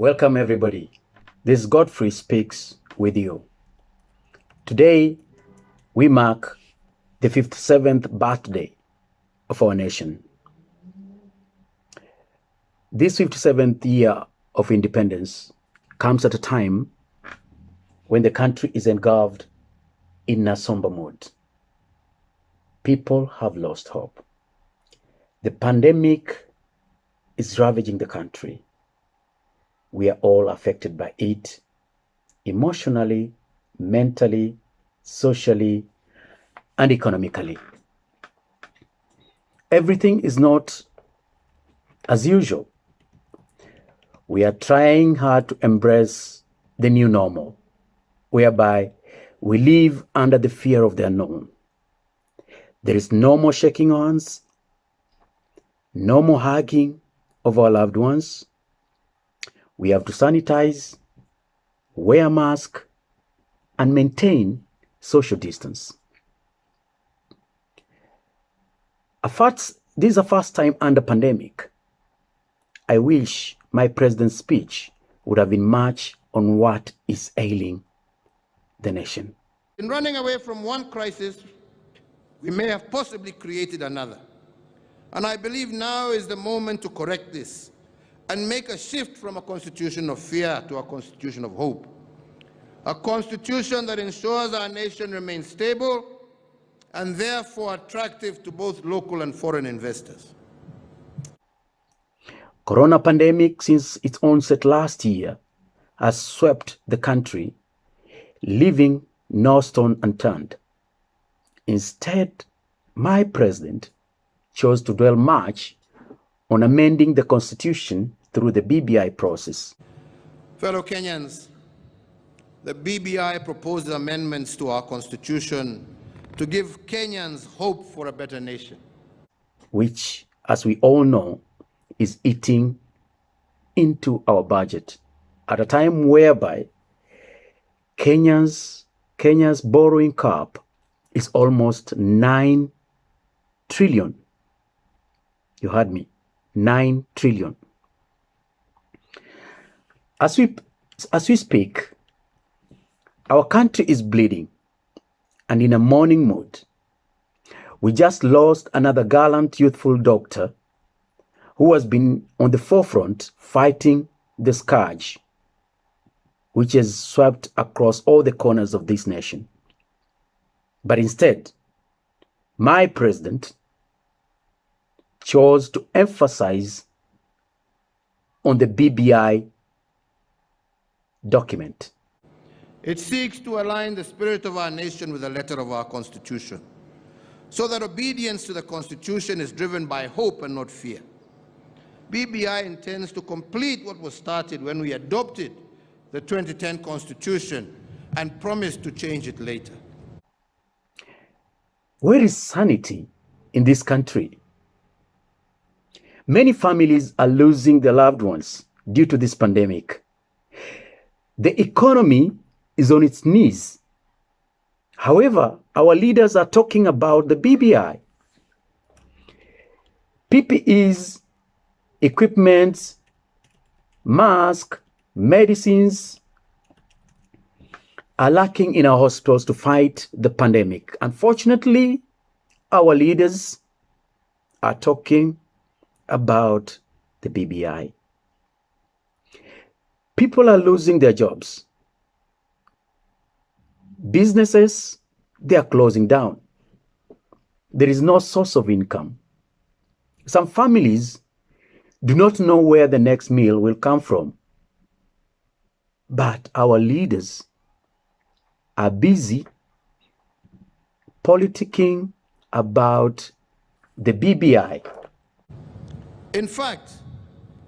Welcome everybody. This is Godfrey Speaks with you. Today, we mark the 57th birthday of our nation. This 57th year of independence comes at a time when the country is engulfed in a somber mood. People have lost hope. The pandemic is ravaging the country. We are all affected by it, emotionally, mentally, socially, and economically. Everything is not as usual. We are trying hard to embrace the new normal, whereby we live under the fear of the unknown. There is no more shaking hands, no more hugging of our loved ones. We have to sanitize, wear a mask, and maintain social distance. This is a first time under pandemic. I wish my president's speech would have been much on what is ailing the nation. In running away from one crisis, we may have possibly created another. And I believe now is the moment to correct this and make a shift from a constitution of fear to a constitution of hope. A constitution that ensures our nation remains stable and therefore attractive to both local and foreign investors. Corona pandemic, since its onset last year, has swept the country, leaving no stone unturned. Instead, my president chose to dwell much on amending the constitution through the BBI process. Fellow Kenyans, the BBI proposed amendments to our constitution to give Kenyans hope for a better nation, which, as we all know, is eating into our budget at a time whereby Kenya's borrowing cap is almost 9 trillion. You heard me, 9 trillion. As we speak, our country is bleeding and in a mourning mood. We just lost another gallant, youthful doctor who has been on the forefront fighting the scourge, which has swept across all the corners of this nation. But instead, my president chose to emphasize on the BBI document. It seeks to align the spirit of our nation with the letter of our Constitution, so that obedience to the Constitution is driven by hope and not fear. BBI intends to complete what was started when we adopted the 2010 Constitution and promised to change it later. Where is sanity in this country? Many families are losing their loved ones due to this pandemic. The economy is on its knees. However, our leaders are talking about the BBI. PPEs, equipment, masks, medicines are lacking in our hospitals to fight the pandemic. Unfortunately, our leaders are talking about the BBI. People are losing their jobs. Businesses, they are closing down. There is no source of income. Some families do not know where the next meal will come from. But our leaders are busy politicking about the BBI. In fact,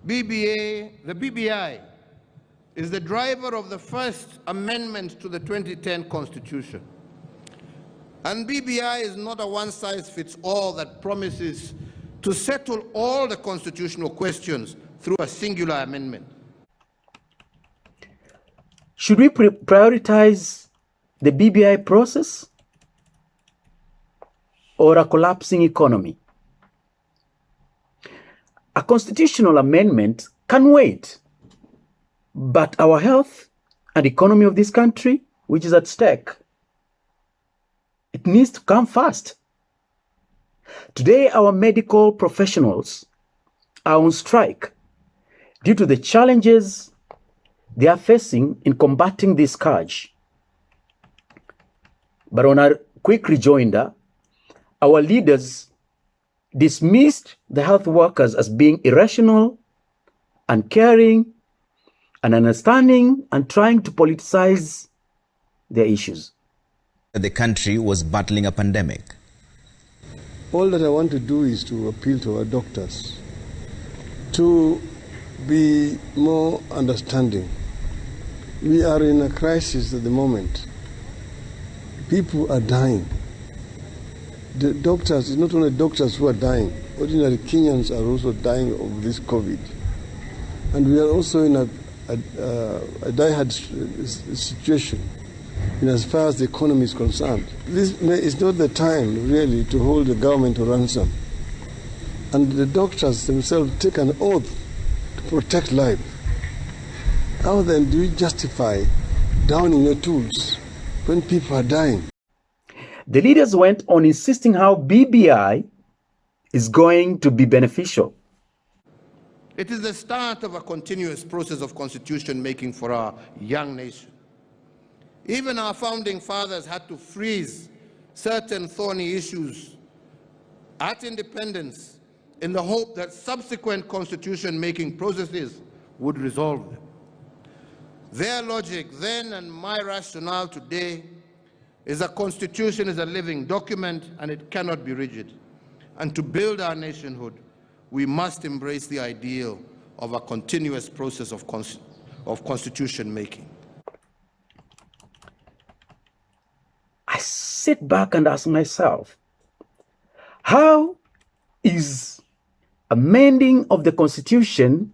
the BBI is the driver of the first amendment to the 2010 Constitution. And BBI is not a one-size-fits-all that promises to settle all the constitutional questions through a singular amendment. Should we prioritize the BBI process or a collapsing economy? A constitutional amendment can wait. but our health and economy of this country, which is at stake. It needs to come fast. Today, our medical professionals are on strike due to the challenges they are facing in combating this scourge. But on a quick rejoinder, our leaders dismissed the health workers as being irrational, uncaring, and understanding, and trying to politicize their issues. The country was battling a pandemic. All that I want to do is to appeal to our doctors to be more understanding. We are in a crisis at the moment. People are dying. The doctors, it's not only doctors who are dying, ordinary Kenyans are also dying of this COVID. And we are also in a dire situation in as far as the economy is concerned. This is not the time really to hold the government to ransom. And the doctors themselves take an oath to protect life. How then do you justify downing your tools when people are dying? The leaders went on insisting how BBI is going to be beneficial. It is the start of a continuous process of constitution making for our young nation. Even our founding fathers had to freeze certain thorny issues at independence in the hope that subsequent constitution-making processes would resolve them. Their logic then and my rationale today is a constitution is a living document and it cannot be rigid. And to build our nationhood, we must embrace the ideal of a continuous process of constitution making. I sit back and ask myself, how is amending of the Constitution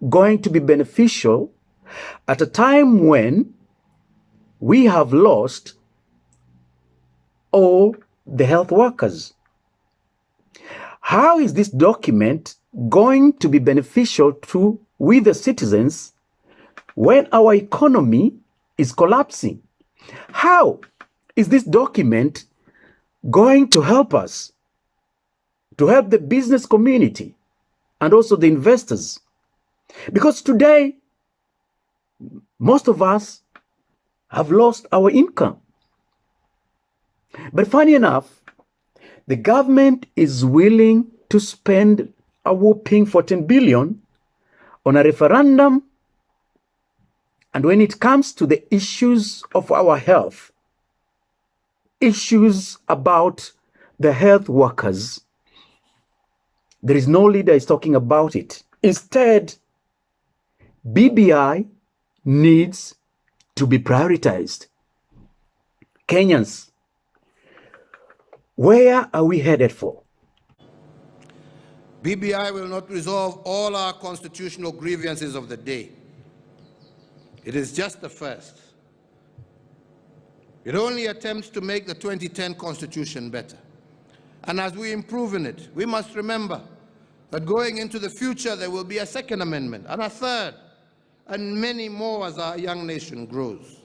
going to be beneficial at a time when we have lost all the health workers? How is this document going to be beneficial to we the citizens when our economy is collapsing? How is this document going to help us, to help the business community and also the investors? Because today, most of us have lost our income. But funny enough, the government is willing to spend a whopping 14 billion on a referendum. And when it comes to the issues of our health, issues about the health workers, there is no leader is talking about it. Instead, BBI needs to be prioritized. Kenyans, where are we headed for? BBI will not resolve all our constitutional grievances of the day. It is just the first. It only attempts to make the 2010 Constitution better. And as we improve in it, we must remember that going into the future, there will be a second amendment and a third, and many more as our young nation grows.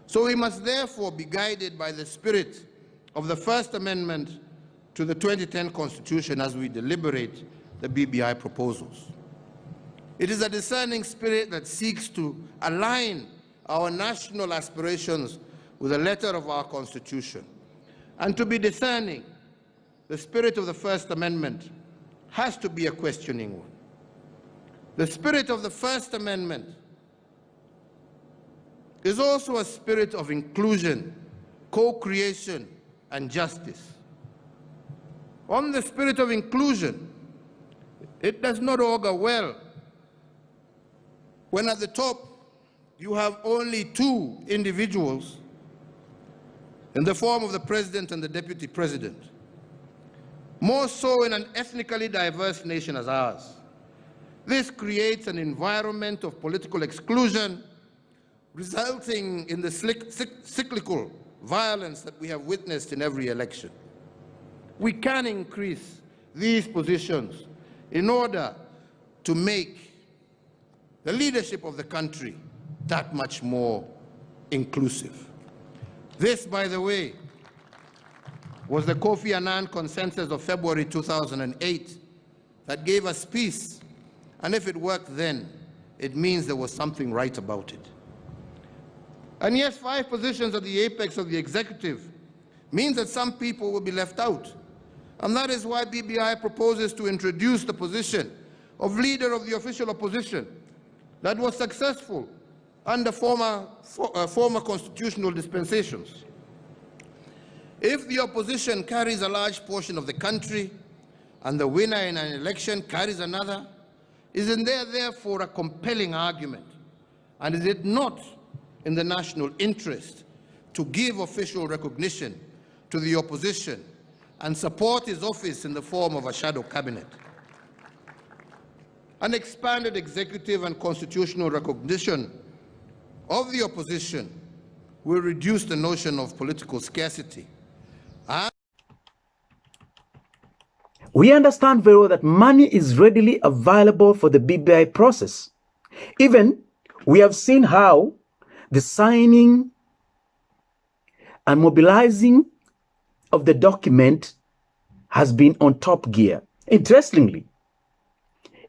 So we must therefore be guided by the spirit of the First Amendment to the 2010 Constitution as we deliberate the BBI proposals. It is a discerning spirit that seeks to align our national aspirations with the letter of our Constitution. And to be discerning, the spirit of the First Amendment has to be a questioning one. The spirit of the First Amendment is also a spirit of inclusion, co-creation, and justice. On the spirit of inclusion, it does not augur well when at the top you have only two individuals in the form of the president and the deputy president. More so in an ethnically diverse nation as ours. This creates an environment of political exclusion, resulting in the cyclical violence that we have witnessed in every election. We can increase these positions in order to make the leadership of the country that much more inclusive. This, by the way, was the Kofi Annan consensus of February 2008 that gave us peace. And if it worked then, it means there was something right about it. And yes, 5 positions at the apex of the executive means that some people will be left out. And that is why BBI proposes to introduce the position of leader of the official opposition that was successful under former constitutional dispensations. If the opposition carries a large portion of the country and the winner in an election carries another, isn't there therefore a compelling argument? And is it not in the national interest to give official recognition to the opposition and support his office in the form of a shadow cabinet? An expanded executive and constitutional recognition of the opposition will reduce the notion of political scarcity. We understand very well that money is readily available for the BBI process. Even we have seen how the signing and mobilizing of the document has been on top gear. Interestingly,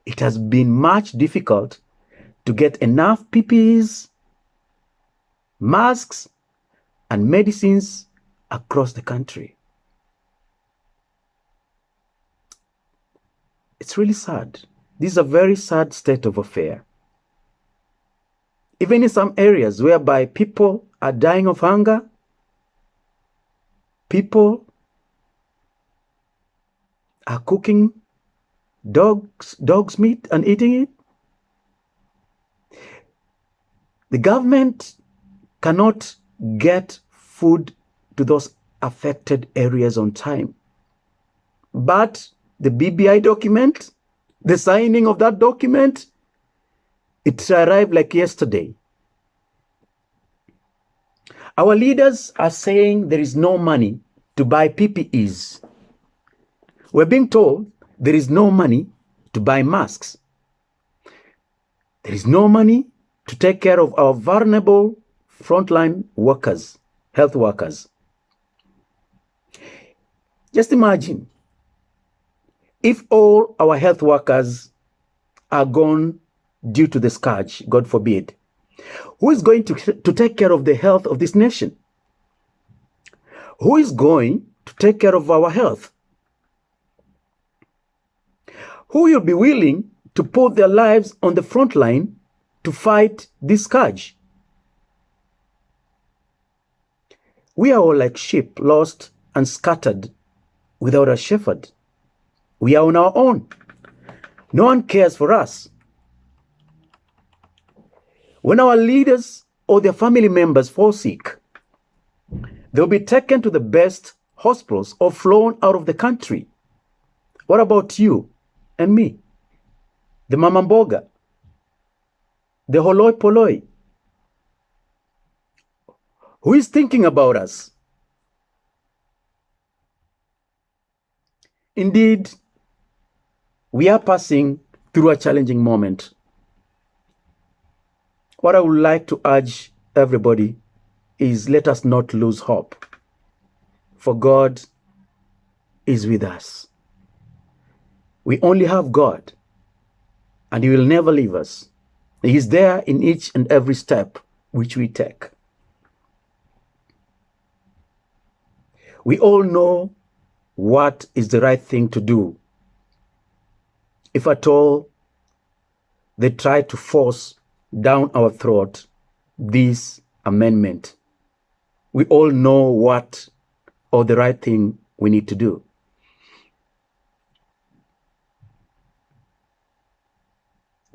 it has been much difficult to get enough PPEs, masks, and medicines across the country. It's really sad. This is a very sad state of affair. Even in some areas whereby people are dying of hunger, people are cooking dog's meat and eating it. The government cannot get food to those affected areas on time. But the BBI document, the signing of that document, it arrived like yesterday. Our leaders are saying there is no money to buy PPEs. We're being told there is no money to buy masks. There is no money to take care of our vulnerable frontline workers, health workers. Just imagine if all our health workers are gone due to the scourge, God forbid. Who is going to take care of the health of this nation? Who is going to take care of our health? Who will be willing to put their lives on the front line to fight this scourge? We are all like sheep, lost and scattered without a shepherd. We are on our own. No one cares for us. When our leaders or their family members fall sick, they'll be taken to the best hospitals or flown out of the country. What about you and me? The Mama Mboga, the Holoi Poloi. Who is thinking about us? Indeed, we are passing through a challenging moment. What I would like to urge everybody is let us not lose hope, for God is with us. We only have God, and He will never leave us. He is there in each and every step which we take. We all know what is the right thing to do. If at all they try to force down our throat this amendment, we all know what or the right thing we need to do.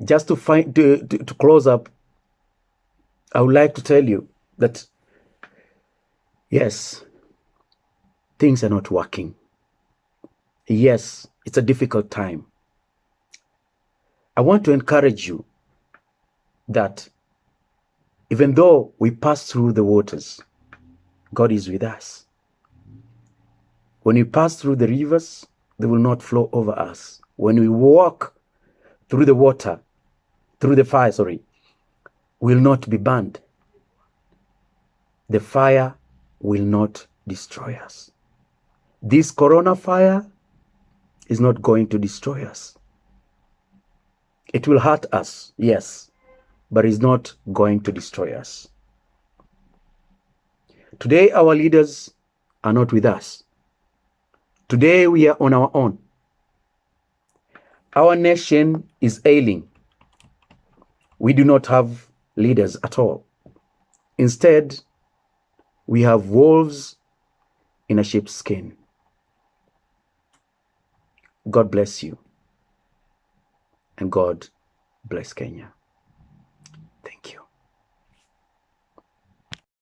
Just to close up, I would like to tell you that yes, things are not working. Yes, it's a difficult time. I want to encourage you that even though we pass through the waters, God is with us. When we pass through the rivers, they will not flow over us. When we walk through the water, through the fire, will not be burned. The fire will not destroy us. This corona fire is not going to destroy us. It will hurt us, yes, but it's not going to destroy us. Today, our leaders are not with us. Today, we are on our own. Our nation is ailing. We do not have leaders at all. Instead, we have wolves in a sheep's skin. God bless you. And God bless Kenya. Thank you.